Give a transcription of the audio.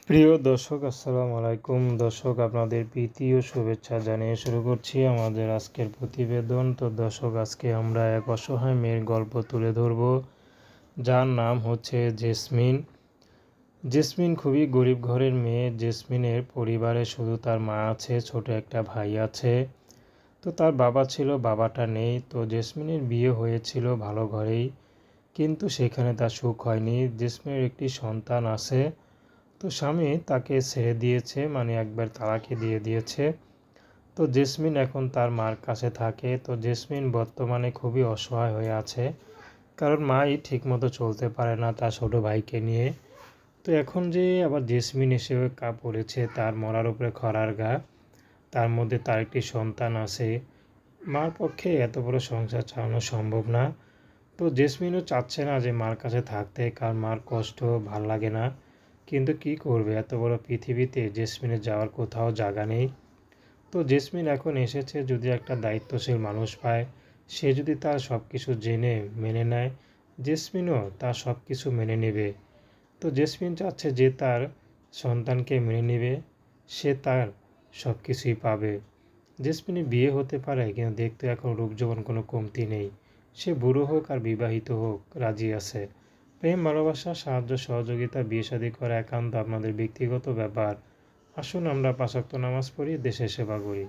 প্রিয় দর্শক আসসালামু আলাইকুম। দর্শক আপনাদের প্রীতি ও শুভেচ্ছা জানিয়ে শুরু করছি আমাদের আজকের প্রতিবেদন। তো দর্শক আজকে আমরা এক অসহায় মেয়ের গল্প তুলে ধরব, যার নাম হচ্ছে জেসমিন। জেসমিন খুবই গরিব ঘরের মেয়ে। জেসমিনের পরিবারে শুধু তার মা আছে, ছোট একটা ভাই আছে। তো তার বাবা ছিল, বাবাটা নেই। তো জেসমিনের বিয়ে হয়েছিল ভালো ঘরেই, কিন্তু সেখানে তার সুখ হয়নি। জেসমিনের একটি সন্তান আছে, তো স্বামী তাকে ছেড়ে দিয়েছে, মানে একবার তালাকে দিয়ে দিয়েছে। তো জেসমিন এখন তার মার কাছে থাকে। তো জেসমিন বর্তমানে খুবই অসহায় হয়ে আছে, কারণ মাই ঠিকমতো চলতে পারে না তার ছোটো ভাইকে নিয়ে। তো এখন যে আবার জেসমিন এসে পড়েছে তার মরার উপরে খড়ার গা, তার মধ্যে তার একটি সন্তান আছে। মার পক্ষে এত বড় সংসার চালানো সম্ভব না। তো জেসমিনও চাচ্ছে না যে মার কাছে থাকতে, কারণ মার কষ্ট ভাল লাগে না। কিন্তু কি করবে, এত বড় পৃথিবীতে জেসমিনের যাওয়ার কোথাও জায়গা নেই। তো জেসমিন এখন এসেছে, যদি একটা দায়িত্বশীল মানুষ পায়, সে যদি তার সব কিছু জেনে মেনে নেয়, জেসমিনও তার সব কিছু মেনে নেবে। তো জেসমিন চাচ্ছে যে তার সন্তানকে মেনে নেবে, সে তার সব কিছুই পাবে। জেসমিনের বিয়ে হতে পারে, কিন্তু দেখতে এখন রূপ যৌবন কোনো কমতি নেই। সে বুড়ো হোক আর বিবাহিত হোক, রাজি আছে। প্রেম, ভালোবাসা, সাহায্য, সহযোগিতা, বিয়ে শাদী করা একান্ত আপনাদের ব্যক্তিগত ব্যাপার। আসুন আমরা ৫ ওয়াক্ত নামাজ পড়ি, দেশের সেবা করি।